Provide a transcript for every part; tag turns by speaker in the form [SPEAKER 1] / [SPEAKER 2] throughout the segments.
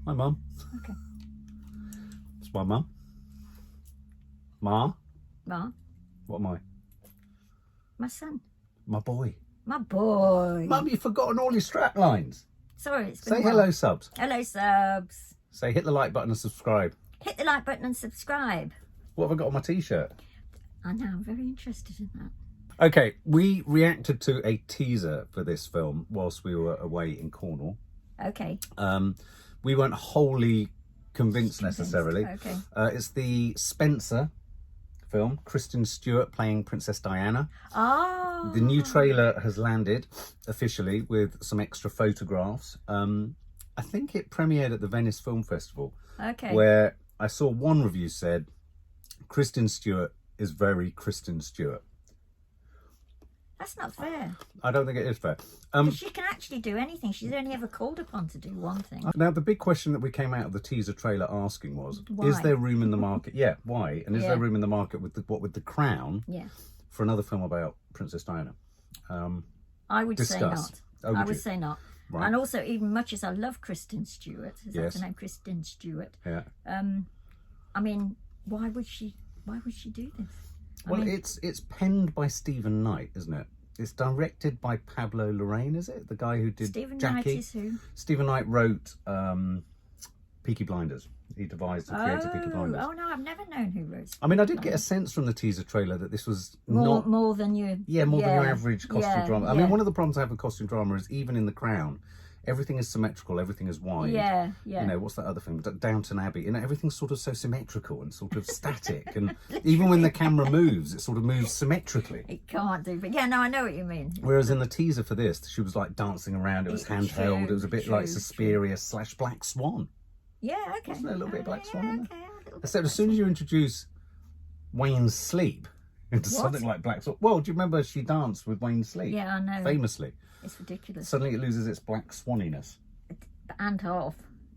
[SPEAKER 1] My mum.
[SPEAKER 2] Okay.
[SPEAKER 1] It's my mum. Ma?
[SPEAKER 2] Ma?
[SPEAKER 1] What am I?
[SPEAKER 2] My son.
[SPEAKER 1] My boy.
[SPEAKER 2] My boy.
[SPEAKER 1] Mum, you've forgotten all your strap lines.
[SPEAKER 2] Sorry, it's been
[SPEAKER 1] Say
[SPEAKER 2] a while.
[SPEAKER 1] hello, subs.
[SPEAKER 2] Hello, subs.
[SPEAKER 1] Say hit the like button and subscribe.
[SPEAKER 2] Hit the like button and subscribe.
[SPEAKER 1] What have I got on my t-shirt?
[SPEAKER 2] I know, I'm very interested in that.
[SPEAKER 1] Okay, we reacted to a teaser for this film whilst we were away in Cornwall.
[SPEAKER 2] Okay.
[SPEAKER 1] We weren't wholly convinced necessarily.
[SPEAKER 2] Okay.
[SPEAKER 1] It's the Spencer film, Kristen Stewart playing Princess Diana.
[SPEAKER 2] Oh.
[SPEAKER 1] The new trailer has landed officially with some extra photographs. I think it premiered at the Venice Film Festival.
[SPEAKER 2] Okay.
[SPEAKER 1] Where I saw one review said, Kristen Stewart is very Kristen Stewart.
[SPEAKER 2] That's not fair.
[SPEAKER 1] I don't think it is fair.
[SPEAKER 2] She can actually do anything. She's only ever called upon to do one thing.
[SPEAKER 1] Now, the big question that we came out of the teaser trailer asking was,
[SPEAKER 2] Why?
[SPEAKER 1] is there room in the market? Yeah, why? And is
[SPEAKER 2] Yeah.
[SPEAKER 1] there room in the market with The Crown
[SPEAKER 2] Yeah.
[SPEAKER 1] for another film about Princess Diana?
[SPEAKER 2] I would say not.
[SPEAKER 1] Discuss. Oh,
[SPEAKER 2] I
[SPEAKER 1] would
[SPEAKER 2] would
[SPEAKER 1] you?
[SPEAKER 2] say not.
[SPEAKER 1] Right.
[SPEAKER 2] And also, even much as I love Kristen Stewart, is that
[SPEAKER 1] Yes.
[SPEAKER 2] the name? Kristen Stewart.
[SPEAKER 1] Yeah.
[SPEAKER 2] I mean, why would she do this?
[SPEAKER 1] Well, it's penned by Stephen Knight, isn't it? It's directed by Pablo Larraín, is it? The guy who did
[SPEAKER 2] Stephen
[SPEAKER 1] Jackie.
[SPEAKER 2] Knight is who?
[SPEAKER 1] Stephen Knight wrote Peaky Blinders. He devised and created Peaky Blinders.
[SPEAKER 2] Oh no, I've never known who wrote.
[SPEAKER 1] I mean, I did get a sense from the teaser trailer that this was
[SPEAKER 2] More
[SPEAKER 1] not...
[SPEAKER 2] than you.
[SPEAKER 1] more than your average costume drama. I
[SPEAKER 2] yeah.
[SPEAKER 1] mean, one of the problems I have with costume drama is even in The Crown, everything is symmetrical, everything is wide.
[SPEAKER 2] Yeah.
[SPEAKER 1] You know, what's that other thing? Downton Abbey. You know, everything's sort of so symmetrical and sort of static. And even when the camera moves, it sort of moves symmetrically.
[SPEAKER 2] It can't do, but yeah, no, I know what you mean.
[SPEAKER 1] Whereas in the teaser for this, she was like dancing around. It was handheld. It was a bit like Suspiria / Black Swan.
[SPEAKER 2] Yeah, okay.
[SPEAKER 1] Wasn't there a little bit of Black Swan in there?
[SPEAKER 2] Okay, a little bit
[SPEAKER 1] Except
[SPEAKER 2] of
[SPEAKER 1] as soon as you introduce Wayne's Sleep into
[SPEAKER 2] What?
[SPEAKER 1] something like Black Swan. Well, do you remember she danced with Wayne's Sleep?
[SPEAKER 2] Yeah, I know.
[SPEAKER 1] Famously.
[SPEAKER 2] It's ridiculous.
[SPEAKER 1] Suddenly it loses its Black Swaniness.
[SPEAKER 2] And half.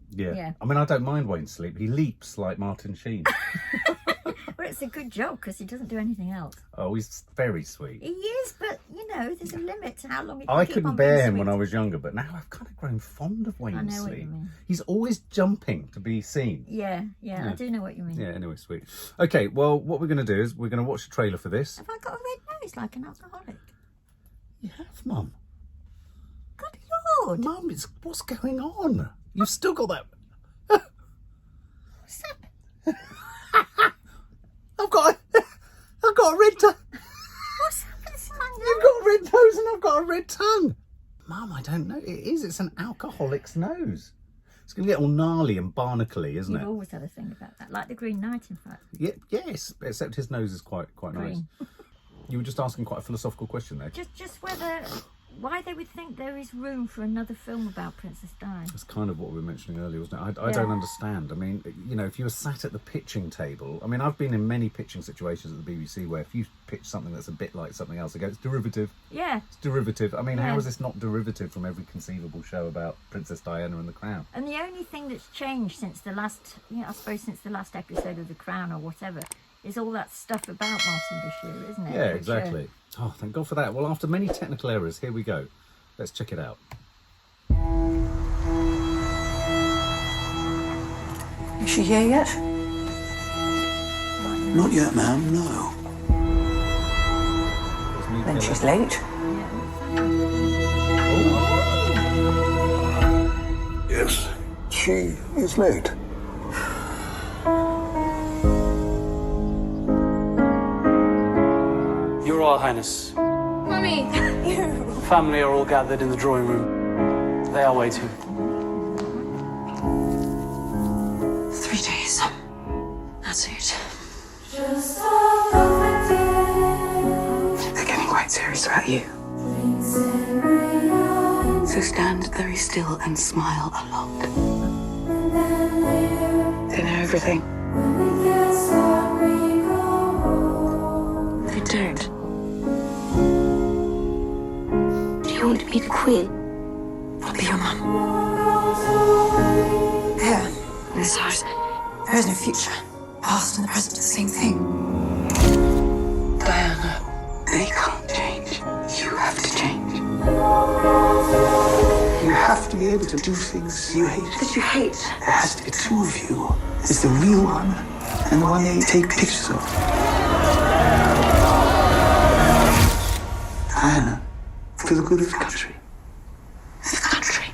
[SPEAKER 1] Yeah.
[SPEAKER 2] Yeah.
[SPEAKER 1] I mean, I don't mind Wayne's Sleep. He leaps like Martin Sheen.
[SPEAKER 2] Well, it's a good job because he doesn't do anything else.
[SPEAKER 1] Oh, he's very sweet.
[SPEAKER 2] He is, but you know, there's a limit to how long he can
[SPEAKER 1] I
[SPEAKER 2] keep
[SPEAKER 1] couldn't
[SPEAKER 2] on
[SPEAKER 1] bear
[SPEAKER 2] being
[SPEAKER 1] him when
[SPEAKER 2] sweet.
[SPEAKER 1] I was younger, but now I've kind of grown fond of Wayne's
[SPEAKER 2] I know what
[SPEAKER 1] Sleep.
[SPEAKER 2] you mean.
[SPEAKER 1] He's always jumping to be seen.
[SPEAKER 2] Yeah, I do know what you mean.
[SPEAKER 1] Yeah, anyway, sweet. Okay, well, what we're going to do is we're going to watch the trailer for this.
[SPEAKER 2] Have I got a red nose like an alcoholic?
[SPEAKER 1] You have, Mum.
[SPEAKER 2] Good Lord!
[SPEAKER 1] Mum, what's going on? You've still got that...
[SPEAKER 2] What's happened?
[SPEAKER 1] I've got a red tongue.
[SPEAKER 2] What's happened to my
[SPEAKER 1] You've
[SPEAKER 2] nose?
[SPEAKER 1] got a red nose and I've got a red tongue. Mum, I don't know. It is. It's an alcoholic's nose. It's going to get all gnarly and barnacle-y, isn't
[SPEAKER 2] You've
[SPEAKER 1] it?
[SPEAKER 2] always had a thing about that, like the Green Knight, in fact.
[SPEAKER 1] Yeah, yes, except his nose is quite nice.
[SPEAKER 2] Green.
[SPEAKER 1] You were just asking quite a philosophical question there.
[SPEAKER 2] Just why they would think there is room for another film about Princess Di.
[SPEAKER 1] That's kind of what we were mentioning earlier, wasn't it? I
[SPEAKER 2] Yeah.
[SPEAKER 1] don't understand. I mean, you know, if you were sat at the pitching table, I mean, I've been in many pitching situations at the BBC where if you pitch something that's a bit like something else, they go, it's derivative.
[SPEAKER 2] Yeah,
[SPEAKER 1] It's derivative. I mean, how
[SPEAKER 2] Yeah.
[SPEAKER 1] is this not derivative from every conceivable show about Princess Diana and the Crown?
[SPEAKER 2] and the only thing that's changed since the last, I suppose since the last episode of The Crown or whatever, is all that stuff about Martin Bashir, isn't it?
[SPEAKER 1] Yeah,
[SPEAKER 2] Which,
[SPEAKER 1] exactly. Oh, thank God for that. Well, after many technical errors, here we go. Let's check it out.
[SPEAKER 3] Is she here yet?
[SPEAKER 4] Not yet, ma'am, no.
[SPEAKER 1] Let's move
[SPEAKER 3] Then
[SPEAKER 1] here.
[SPEAKER 3] she's late.
[SPEAKER 4] Yes, she is late.
[SPEAKER 5] Your Royal Highness,
[SPEAKER 6] Mummy!
[SPEAKER 5] family are all gathered in the drawing room. They are waiting.
[SPEAKER 3] 3 days. That's it. They're getting quite serious about you. So stand very still and smile a lot. They know everything. They don't.
[SPEAKER 6] Do you want to be the queen?
[SPEAKER 3] I'll be your mum. Here, in this house, there is no future. Past and the present are the same thing. Diana, they can't change. You have to change.
[SPEAKER 4] You have to to be able to do things you hate.
[SPEAKER 3] That you hate.
[SPEAKER 4] There has to be two of you. There's the real one and the one they take pictures of. Diana, for the good of the country.
[SPEAKER 3] The country.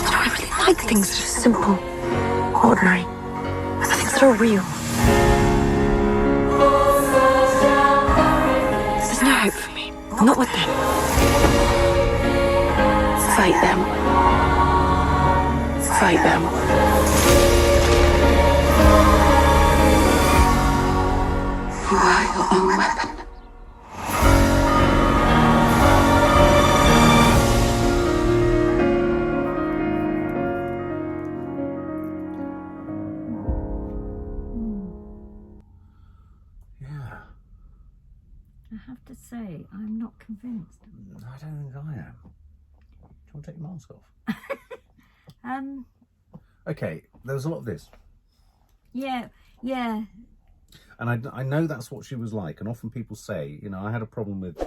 [SPEAKER 3] I don't really like things that are simple, ordinary. The things that are real. There's no hope for me. Not with them. Fight them. Fight them. You are your own weapon.
[SPEAKER 1] Yeah.
[SPEAKER 2] I have to say, I'm not convinced.
[SPEAKER 1] I don't think I am. Do you want to take your mask off? Okay, there was a lot of this.
[SPEAKER 2] Yeah.
[SPEAKER 1] And I know that's what she was like. And often people say, you know, I had a problem with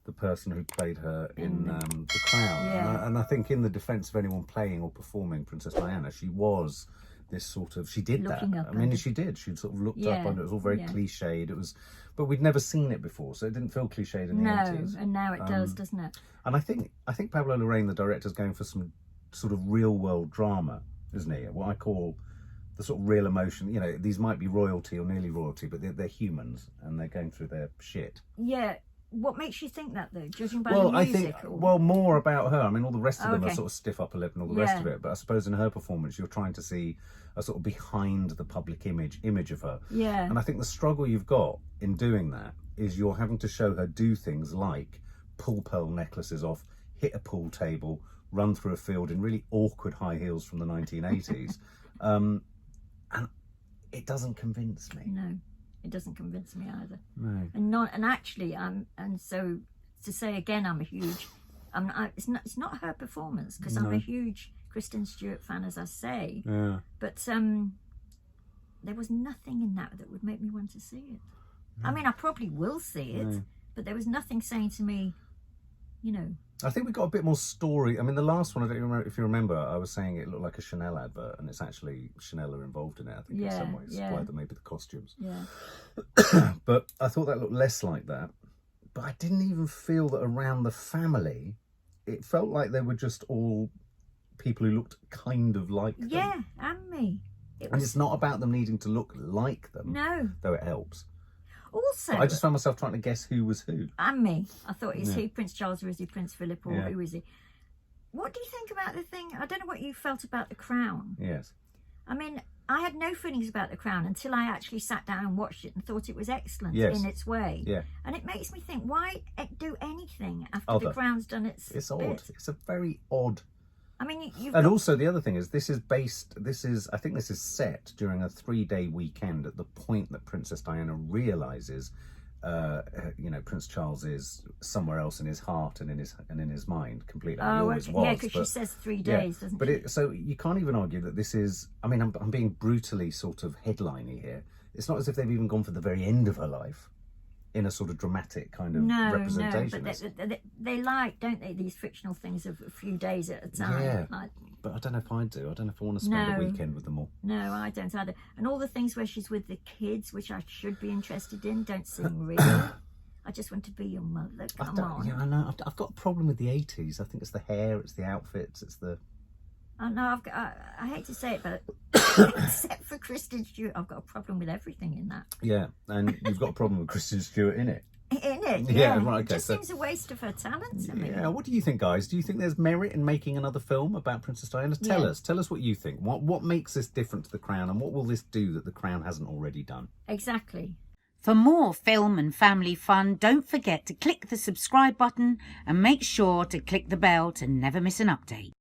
[SPEAKER 1] the person who played her in The Crown.
[SPEAKER 2] Yeah.
[SPEAKER 1] And I think in the defence of anyone playing or performing Princess Diana, she was this sort of, she did
[SPEAKER 2] Looking
[SPEAKER 1] that.
[SPEAKER 2] up
[SPEAKER 1] I mean,
[SPEAKER 2] under.
[SPEAKER 1] she did. She sort of looked
[SPEAKER 2] Yeah,
[SPEAKER 1] up under. It was all very
[SPEAKER 2] yeah.
[SPEAKER 1] cliched. It was, but we'd never seen it before, so it didn't feel cliched in the 80s.
[SPEAKER 2] And now it does, doesn't it?
[SPEAKER 1] And I think Pablo Larraín, the director, is going for some sort of real world drama, isn't he? What I call the sort of real emotion. You know, these might be royalty or nearly royalty, but they're humans and they're going through their shit.
[SPEAKER 2] Yeah. What makes you think that, though? Judging by
[SPEAKER 1] Well,
[SPEAKER 2] the
[SPEAKER 1] I
[SPEAKER 2] music?
[SPEAKER 1] think,
[SPEAKER 2] or...
[SPEAKER 1] well, more about her. I mean, all the rest of them are
[SPEAKER 2] Okay.
[SPEAKER 1] sort of stiff upper lip and all the rest
[SPEAKER 2] Yeah.
[SPEAKER 1] of it. But I suppose in her performance, you're trying to see a sort of behind the public image of her.
[SPEAKER 2] Yeah.
[SPEAKER 1] And I think the struggle you've got in doing that is you're having to show her do things like pull pearl necklaces off, hit a pool table, run through a field in really awkward high heels from the 1980s. And it doesn't convince me.
[SPEAKER 2] No, it doesn't convince me either.
[SPEAKER 1] No.
[SPEAKER 2] And actually, and so to say again, it's not her performance, because I'm a huge Kristen Stewart fan, as I say.
[SPEAKER 1] Yeah.
[SPEAKER 2] But there was nothing in that would make me want to see it. I mean, I probably will see it, but there was nothing saying to me, you know.
[SPEAKER 1] I think we got a bit more story. I mean, the last one, I don't remember if you remember, I was saying it looked like a Chanel advert, and it's actually Chanel are involved in it, I think, in some ways.
[SPEAKER 2] Yeah.
[SPEAKER 1] Supplied them maybe the costumes.
[SPEAKER 2] Yeah.
[SPEAKER 1] But I thought that looked less like that. But I didn't even feel that around the family, it felt like they were just all people who looked kind of like them.
[SPEAKER 2] Yeah, and me.
[SPEAKER 1] And it's not about them needing to look like them,
[SPEAKER 2] No.
[SPEAKER 1] though it helps.
[SPEAKER 2] Also,
[SPEAKER 1] But I just found myself trying to guess who was who.
[SPEAKER 2] and me. I thought, is he Prince Charles or is he Prince Philip, or
[SPEAKER 1] Yeah.
[SPEAKER 2] who is he? What do you think about the thing? I don't know what you felt about The Crown.
[SPEAKER 1] Yes.
[SPEAKER 2] I mean, I had no feelings about The Crown until I actually sat down and watched it and thought it was excellent
[SPEAKER 1] Yes.
[SPEAKER 2] in its way.
[SPEAKER 1] Yeah.
[SPEAKER 2] And it makes me think, why do anything after
[SPEAKER 1] Other.
[SPEAKER 2] The Crown's done its
[SPEAKER 1] It's odd.
[SPEAKER 2] bit?
[SPEAKER 1] It's a very odd.
[SPEAKER 2] I mean, you've
[SPEAKER 1] And
[SPEAKER 2] got,
[SPEAKER 1] also the other thing is I think this is set during a 3-day weekend at the point that Princess Diana realises, Prince Charles is somewhere else in his heart and in his mind completely. He always was,
[SPEAKER 2] yeah, because she says 3 days, doesn't she?
[SPEAKER 1] So you can't even argue that this is. I mean, I'm being brutally sort of headliney here. It's not as if they've even gone for the very end of her life in a sort of dramatic kind of representation.
[SPEAKER 2] No, but they like, don't they, these fictional things of a few days at a time.
[SPEAKER 1] Yeah.
[SPEAKER 2] Like,
[SPEAKER 1] but I don't know if I do. I don't know if I want to spend a
[SPEAKER 2] No.
[SPEAKER 1] weekend with them all.
[SPEAKER 2] no, I don't either. And all the things where she's with the kids, which I should be interested in, don't seem real. I just want to be your mother. Come on.
[SPEAKER 1] Yeah, I know. I've got a problem with the 80s. I think it's the hair, it's the outfits, it's the...
[SPEAKER 2] I know. I hate to say it, but except for Kristen Stewart, I've got a problem with everything in that.
[SPEAKER 1] Yeah, and you've got a problem with Kristen Stewart in it.
[SPEAKER 2] In it,
[SPEAKER 1] Yeah,
[SPEAKER 2] yeah.
[SPEAKER 1] right,
[SPEAKER 2] It
[SPEAKER 1] okay,
[SPEAKER 2] just
[SPEAKER 1] so-
[SPEAKER 2] seems a waste of her talent to me.
[SPEAKER 1] Yeah, what do you think, guys? Do you think there's merit in making another film about Princess Diana? Tell
[SPEAKER 2] Yeah.
[SPEAKER 1] us. Tell us what you think. What makes this different to The Crown, and what will this do that The Crown hasn't already done?
[SPEAKER 2] Exactly.
[SPEAKER 7] For more film and family fun, don't forget to click the subscribe button and make sure to click the bell to never miss an update.